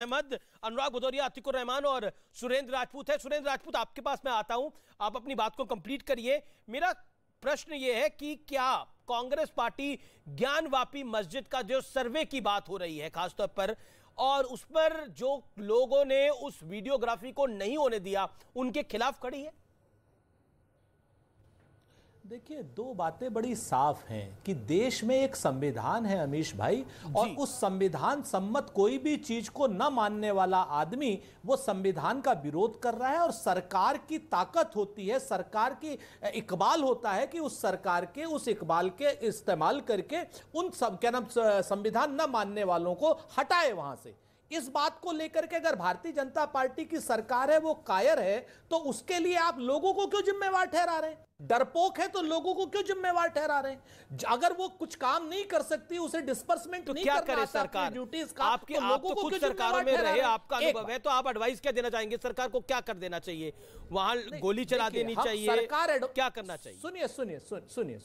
अहमद, अनुराग भदौरिया, अतिकुर रहमान और सुरेंद्र राजपूत है। सुरेंद्र राजपूत, आपके पास मैं आता हूं, आप अपनी बात को कंप्लीट करिए। मेरा प्रश्न यह है कि क्या कांग्रेस पार्टी ज्ञानवापी मस्जिद का जो सर्वे की बात हो रही है खासतौर पर, और उस पर जो लोगों ने उस वीडियोग्राफी को नहीं होने दिया, उनके खिलाफ खड़ी है? देखिए, दो बातें बड़ी साफ हैं कि देश में एक संविधान है अमीश भाई, और उस संविधान सम्मत कोई भी चीज को न मानने वाला आदमी वो संविधान का विरोध कर रहा है। और सरकार की ताकत होती है, सरकार की इकबाल होता है कि उस सरकार के उस इकबाल के इस्तेमाल करके उन क्या नाम संविधान न मानने वालों को हटाए वहां से। इस बात को लेकर के अगर भारतीय जनता पार्टी की सरकार है वो कायर है, तो उसके लिए आप लोगों को क्यों जिम्मेवार ठहरा रहे हैं? डरपोक है तो लोगों को क्यों जिम्मेवार ठहरा रहे हैं? अगर वो कुछ काम नहीं कर सकती, उसे डिस्पर्समेंट तो नहीं क्या करना करे आता सरकार? ड्यूटीज का, आपकी तो आप तो को कुछ क्यों सरकारों में रहे, आपका अनुभव है, तो आप एडवाइस क्या देना चाहेंगे? सरकार को क्या कर देना चाहिए? वहां गोली चला देनी चाहिए? सरकार क्या करना चाहिए? सुनिए,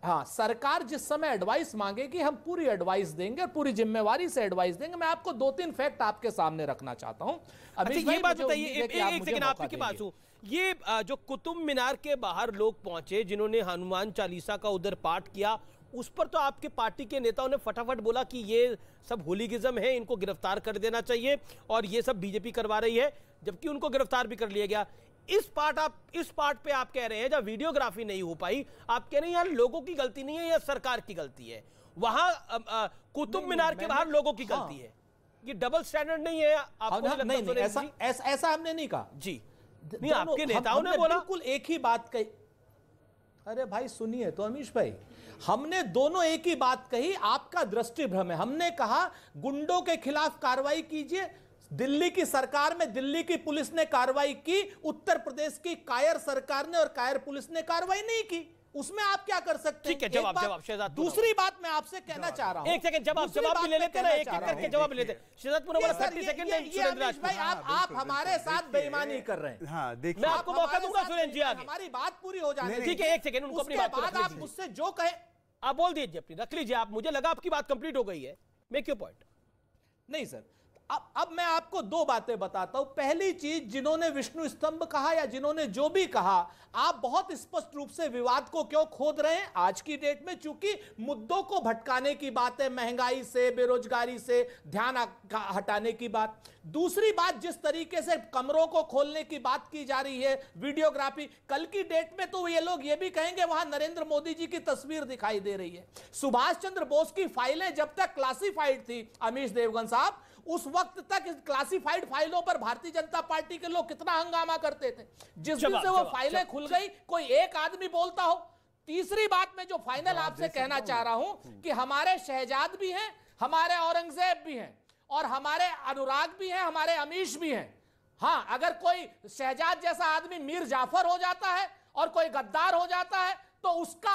हाँ, सरकार जिस समय एडवाइस मांगेगी हम पूरी एडवाइस देंगे और पूरी जिम्मेवारी से एडवाइस देंगे। मैं आपको दो तीन फैक्ट आपके सामने रखना चाहता हूं। अच्छा, ये बात बताइए, एक सेकंड आपके पास हूं। ये जो कुतुब मीनार के बाहर लोग पहुंचे जिन्होंने हनुमान चालीसा का उधर पाठ किया, उस पर तो आपके पार्टी के नेताओं ने फटाफट बोला कि ये सब होलीगिज्म है, इनको गिरफ्तार कर देना चाहिए और ये सब बीजेपी करवा रही है, जबकि उनको गिरफ्तार भी कर लिया गया। इस पार्ट पे आप कह रहे हैं जब वीडियोग्राफी नहीं हो पाई, आप कह रहे हैं यार लोगों की गलती नहीं है, या सरकार की गलती है। वहां कुतुब मीनार के बाहर लोगों की गलती है। ये डबल स्टैंडर्ड नहीं है आपको? नहीं, ऐसा हमने नहीं कहा जी। नहीं, आपके नेताओं ने बोला बिल्कुल एक ही बात कही। अरे भाई सुनिए तो अमीश भाई, हमने दोनों एक ही बात कही। आपका दृष्टिभ्रम है। हमने कहा गुंडों के खिलाफ कार्रवाई कीजिए। दिल्ली की सरकार में दिल्ली की पुलिस ने कार्रवाई की, उत्तर प्रदेश की कायर सरकार ने और कायर पुलिस ने कार्रवाई नहीं की। उसमें आप क्या कर सकते हैं? ठीक है, जवाब शहजाद। दूसरी बात मैं आपसे कहना चाह रहा हूं, एक सेकंड, जवाब भी ले लेते हैं, एक एक करके जवाब लेते हैं। शहजाद पूरा 30 सेकंड है। सुरेंद्र राजपूत भाई, आप हमारे साथ बेईमानी कर रहे हैं। हाँ, देखिए, मैं आपको मौका दूंगा सुरेंद्र जी आगे। हमारी बात पूरी हो जाने। ठीक है, एक सेकंड उनको अपनी बात बाद आप मुझसे जो कहे आप बोल दीजिए, अपनी रख लीजिए आप। मुझे लगा आपकी बात कंप्लीट हो गई है। Make your point. नहीं सर, अब मैं आपको दो बातें बताता हूं। पहली चीज, जिन्होंने विष्णु स्तंभ कहा या जिन्होंने जो भी कहा, आप बहुत स्पष्ट रूप से विवाद को क्यों खोद रहे हैं आज की डेट में? चूंकि मुद्दों को भटकाने की बात है, महंगाई से, बेरोजगारी से ध्यान हटाने की बात। दूसरी बात, जिस तरीके से कमरों को खोलने की बात की जा रही है, वीडियोग्राफी, कल की डेट में तो ये लोग ये भी कहेंगे वहां नरेंद्र मोदी जी की तस्वीर दिखाई दे रही है। सुभाष चंद्र बोस की फाइलें जब तक क्लासिफाइड थी अमीश देवगन साहब, उस वक्त तक इस क्लासिफाइड फाइलों पर भारतीय जनता पार्टी के लोग कितना हंगामा करते थे। जिस दिन से वो फाइलें खुल गई, कोई एक आदमी बोलता हो। तीसरी बात मैं जो फाइनल आपसे कहना चाह रहा हूं कि हमारे शहजाद भी हैं, हमारे औरंगजेब भी हैं, और हमारे अनुराग भी हैं, हमारे अमीश भी हैं। हां, अगर कोई शहजाद जैसा आदमी मीर जाफर हो जाता है और कोई गद्दार हो जाता है तो उसका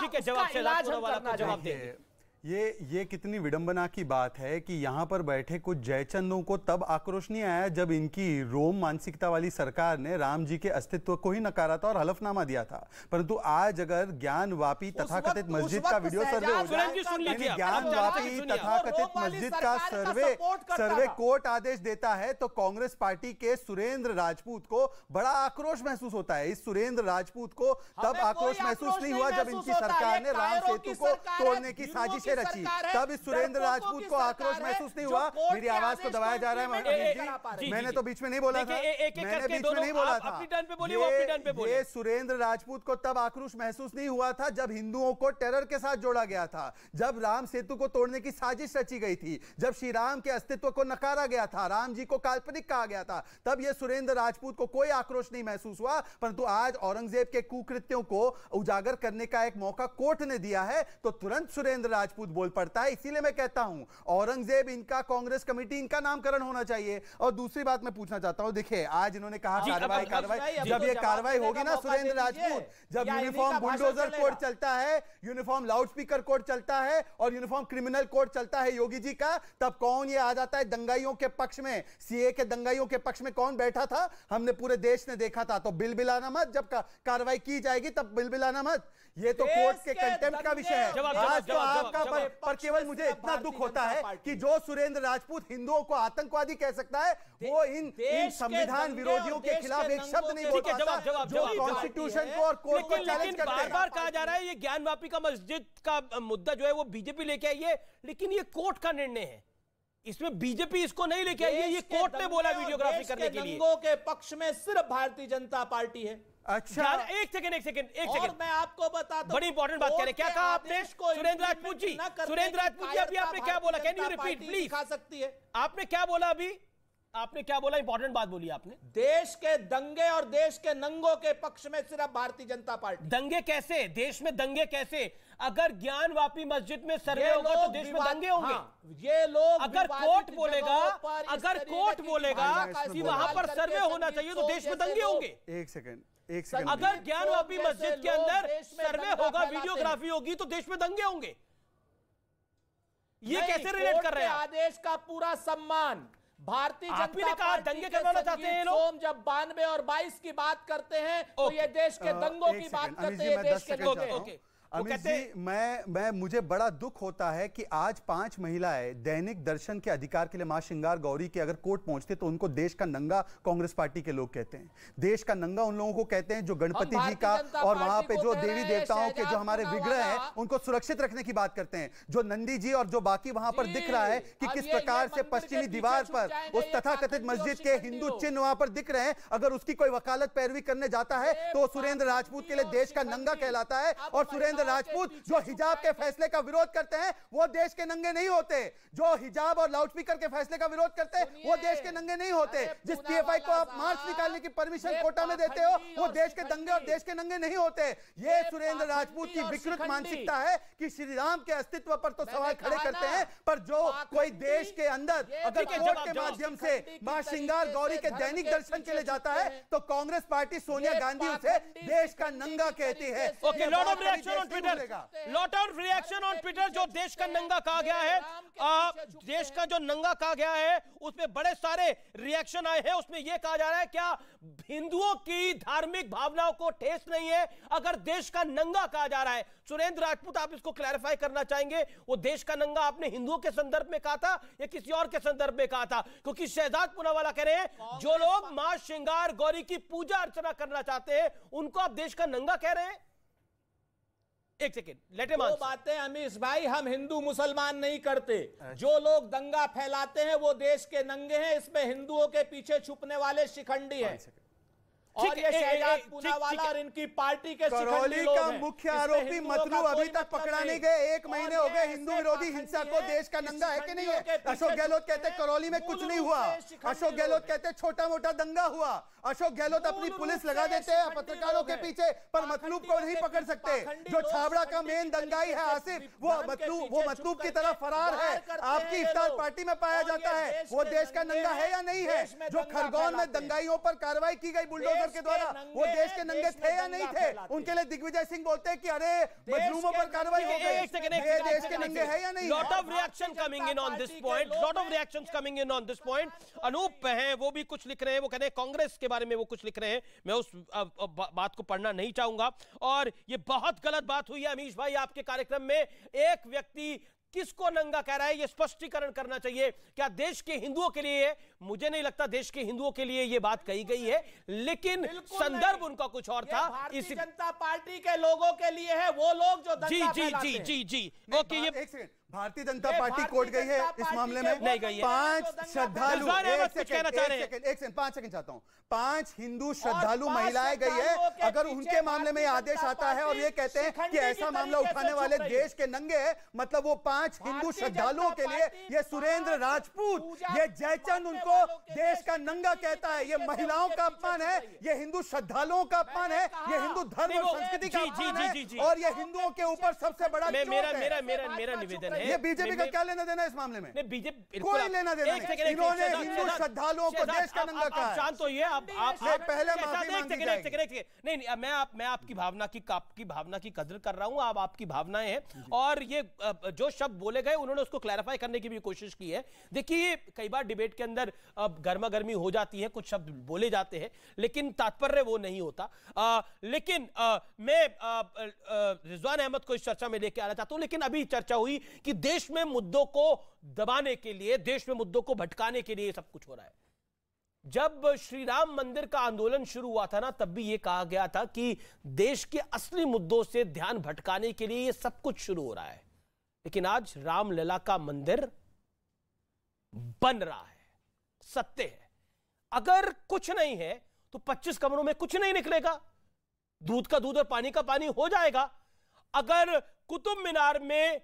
इलाज हम करना चाहिए। ये कितनी विडंबना की बात है कि यहां पर बैठे कुछ जयचंदों को तब आक्रोश नहीं आया जब इनकी रोम मानसिकता वाली सरकार ने राम जी के अस्तित्व को ही नकारा था और हलफनामा दिया था। परंतु आज अगर ज्ञानवापी तथाकथित मस्जिद का वीडियो सर्वे हो जाए, ज्ञानवापी तथाकथित मस्जिद का सर्वे कोर्ट आदेश देता है, तो कांग्रेस पार्टी के सुरेंद्र राजपूत को बड़ा आक्रोश महसूस होता है। इस सुरेंद्र राजपूत को तब आक्रोश महसूस नहीं हुआ जब इनकी सरकार ने राम सेतु को तोड़ने की साजिश रची, तब इस सुरेंद्र राजपूत को आक्रोश महसूस नहीं हुआ। मेरी आवाज को दबाया जा रहा है। मैंने तो बीच में नहीं बोला था, मैंने बीच में नहीं बोला था। ये सुरेंद्र राजपूत को तब आक्रोश महसूस नहीं हुआ था जब हिंदुओं को टेरर के साथ जोड़ा गया था, जब राम सेतु को तोड़ने की साजिश रची गई थी, जब श्री राम के अस्तित्व को नकारा गया था, राम जी को काल्पनिक कहा गया था, तब ये सुरेंद्र राजपूत को कोई आक्रोश नहीं महसूस हुआ। परंतु आज औरंगजेब के कुकृत्यों को उजागर करने का एक मौका कोर्ट ने दिया है, तो तुरंत सुरेंद्र राजपूत बोल पड़ता है। इसीलिए मैं कहता हूं औरंगजेब इनका, कांग्रेस कमेटी इनका नामकरण होना चाहिए। और दूसरी बात मैं पूछना चाहता हूं, देखिए आज इन्होंने कहा कार्रवाई, जब ये कार्रवाई होगी ना सुरेंद्र राजपूत, जब यूनिफॉर्म बुलडोजर कोड चलता है, यूनिफॉर्म लाउडस्पीकर कोड चलता है और यूनिफॉर्म क्रिमिनल कोड चलता है योगी जी का, तब कौन ये आ जाता है दंगाइयों के पक्ष में? सीए के दंगाइयों के पक्ष में कौन बैठा था? हमने पूरे देश ने देखा था। तो बिलबिलाना मत, जब कार्रवाई की जाएगी तब बिलबिलाना मत। ये तो कोर्ट के कंटेम्प्ट का विषय है। आज तो आपका पर केवल मुझे इतना दुख होता है कि जो सुरेंद्र राजपूत हिंदुओं को आतंकवादी कह सकता है, वो इन संविधान विरोधियों के खिलाफ एक शब्द नहीं बोल पाता, जो कॉन्स्टिट्यूशन को और कोर्ट को चैलेंज करते हैं। बार कहा जा रहा है ये ज्ञानवापी का मस्जिद का मुद्दा जो है वो बीजेपी लेके आई है, लेकिन ये कोर्ट का निर्णय है, इसमें बीजेपी इसको नहीं लेके आई है, ये कोर्ट ने बोला वीडियोग्राफी करने के लिए। दंगों के पक्ष में सिर्फ भारतीय जनता पार्टी है। अच्छा, एक सेकंड और मैं आपको बताता हूं, बड़ी इंपॉर्टेंट बात कह रहे हैं। क्या कहा आपने सुरेंद्र राजपूत जी? सुरेंद्र राजपूत जी अभी आपने क्या बोला? Can you repeat please? खा सकती है। आपने क्या बोला अभी? आपने क्या बोला? इंपॉर्टेंट बात बोली आपने। देश के दंगे और देश के नंगों के पक्ष में सिर्फ भारतीय जनता पार्टी। दंगे कैसे? देश में दंगे कैसे? अगर ज्ञानवापी मस्जिद में सर्वे होगा तो देश में दंगे होंगे। ये लोग अगर कोर्ट बोलेगा कि वहां पर सर्वे होना चाहिए तो देश में दंगे होंगे। एक सेकंड, अगर ज्ञानवापी मस्जिद के अंदर सर्वे होगा, वीडियोग्राफी होगी तो देश में दंगे होंगे। ये कैसे रिलेट कर रहे हैं? आदेश का पूरा सम्मान भारतीय जनता पार्टी दंगे करवाना चाहते हैं लोग। जब 92 और 22 की बात करते हैं तो ये देश के दंगों की बात करते हैं, देश के दंगे। अमित जी, मैं मुझे बड़ा दुख होता है कि आज 5 महिलाएं दैनिक दर्शन के अधिकार के लिए मां श्रृंगार गौरी के अगर कोर्ट पहुंचते तो उनको देश का नंगा कांग्रेस पार्टी के लोग कहते हैं। देश का नंगा उन लोगों को कहते हैं जो गणपति जी का और वहां पे जो देवी देवताओं के जो हमारे विग्रह हैं उनको सुरक्षित रखने की बात करते हैं। जो नंदी जी और जो बाकी वहां पर दिख रहा है कि किस प्रकार से पश्चिमी दीवार पर उस तथाकथित मस्जिद के हिंदू चिन्ह वहां पर दिख रहे हैं, अगर उसकी कोई वकालत पैरवी करने जाता है तो सुरेंद्र राजपूत के लिए देश का नंगा कहलाता है। और सुरेंद्र राजपूत जो हिजाब के फैसले का विरोध करते हैं वो देश के नंगे नहीं होते। जो हिजाब और लाउडस्पीकर के फैसले का विरोध करते हैं वो देश के नंगे नहीं होते। जिस पीएफआई को आप मार्च निकालने की परमिशन कोटा में देते हो वो देश के दंगे और देश के नंगे नहीं होते। ये सुरेंद्र राजपूत की विकृत मानसिकता है कि श्री राम के अस्तित्व पर तो सवाल खड़े करते हैं, पर जो कोई देश के अंदर अगर कोर्ट के माध्यम से मां श्रृंगार गौरी के दैनिक दर्शन के लिए जाता है तो कांग्रेस पार्टी सोनिया गांधी उसे देश का नंगा कहती है। Okay, lot of reaction on Twitter, lot of reaction on Twitter. जो देश का नंगा कहा गया है, देश का जो नंगा कहा गया है उसमें बड़े सारे रिएक्शन आए हैं। उसमें यह कहा जा रहा है क्या हिंदुओं की धार्मिक भावनाओं को ठेस नहीं है अगर देश का नंगा कहा जा रहा है? सुरेंद्र राजपूत, आप इसको क्लैरिफाई करना चाहेंगे? वो देश का नंगा आपने हिंदुओं के संदर्भ में कहा था या किसी और के संदर्भ में कहा था? क्योंकि शहजाद पूनावाला कह रहे हैं जो लोग मां श्रृंगार गौरी की पूजा अर्चना करना चाहते हैं उनको आप देश का नंगा कह रहे हैं। एक सेकेंड, लेट हिम आंसर। बातें अमीश भाई, हम हिंदू मुसलमान नहीं करते। जो लोग दंगा फैलाते हैं वो देश के नंगे हैं, इसमें हिंदुओं के पीछे छुपने वाले शिखंडी हैं। और ये शहजाद पूनावाला और इनकी पार्टी के करौली का मुख्य आरोपी मतलूब अभी तक पकड़ा नहीं गए। 1 महीने हो गए। हिंदू विरोधी हिंसा को देश का नंगा है कि नहीं है? अशोक गहलोत कहते करौली में कुछ नहीं हुआ। अशोक गहलोत कहते छोटा मोटा दंगा हुआ। अशोक गहलोत अपनी पुलिस लगा देते हैं पत्रकारों के पीछे, पर मतलूब को नहीं पकड़ सकते। जो छाबड़ा का मेन दंगाई है आसिफ, वो मतलूब की तरफ फरार है। आपकी इफ्तार पार्टी में पाया जाता है। वो देश का नंगा है या नहीं है? जो खरगोन में दंगाइयों पर कार्रवाई की गई बुलडोजर के द्वारा, वो देश के नंगे थे या नहीं थे? उनके लिए दिग्विजय सिंह बोलते हैं कि अरे मजलूमों पर कार्रवाई हो गई। ये देश के नंगे है या नहीं? Lot of reaction coming in on this point, lot of reactions coming in on this point. Anup हैं, वो भी कुछ लिख रहे हैं। वो कहते हैं कांग्रेस के बारे में वो कुछ लिख रहे हैं, मैं उस बात को पढ़ना नहीं चाहूंगा। और ये बहुत गलत बात हुई है अमीश भाई आपके कार्यक्रम में। एक व्यक्ति किसको नंगा कह रहा है ये स्पष्टीकरण करना चाहिए। क्या देश के हिंदुओं के लिए? मुझे नहीं लगता देश के हिंदुओं के लिए ये बात कही गई है, लेकिन संदर्भ उनका कुछ और था। भारतीय जनता पार्टी के लोगों के लिए है, वो लोग जो दंगा फैलाते हैं। जी ओके, ये एक second, Bharatiya Janata party court गई है इस मामले में? नहीं गई है। 5 श्रद्धालु, एक सेकंड 5 सेकंड चाहता हूं। 5 हिंदू श्रद्धालु महिलाएं गई है। अगर उनके मामले में आदेश आता है और ये कहते हैं कि ऐसा मामला उठाने वाले देश के नंगे है, मतलब वो 5 हिंदू श्रद्धालुओं के लिए ये सुरेंद्र राजपूत, ये जयचंद उनको देश का नंगा कहता है। ये महिलाओं का अपमान है, ये हिंदू श्रद्धालुओं का अपमान है, ये हिंदू धर्म और संस्कृति का अपमान है, और ये हिंदुओं के ऊपर सबसे बड़ा मेरा निवेदन है। ये बीजेपी का क्या लेना देना इस मामले में? बीजेपी कोई लेना देना नहीं। इन्होंने हिंदू श्रद्धालुओं को देश का नंगा कहा है। शांत होइए आप पहले माफी मांगी जाएगी। नहीं, मैं आपकी भावना की कदर कर रहा हूं। आप आपकी भावनाएं हैं, और ये जो शब्द बोले गए उन्होंने उसको क्लैरिफाई करने की भी कोशिश की है। देखिए, कई बार डिबेट के अंदर गर्मा गर्मी हो जाती है, कुछ शब्द बोले जाते हैं, लेकिन तात्पर्य वो नहीं होता। लेकिन मैं रिजवान अहमद को इस चर्चा में लेके आना चाहता हूं। लेकिन अभी चर्चा हुई कि देश में मुद्दों को दबाने के लिए, देश में मुद्दों को भटकाने के लिए सब कुछ हो रहा है। जब श्री राम मंदिर का आंदोलन शुरू हुआ था ना, तब भी यह कहा गया था कि देश के असली मुद्दों से ध्यान भटकाने के लिए यह सब कुछ शुरू हो रहा है। लेकिन आज रामलला का मंदिर बन रहा है, सत्य है। अगर कुछ नहीं है तो 25 कमरों में कुछ नहीं निकलेगा, दूध का दूध और पानी का पानी हो जाएगा। अगर कुतुब मीनार में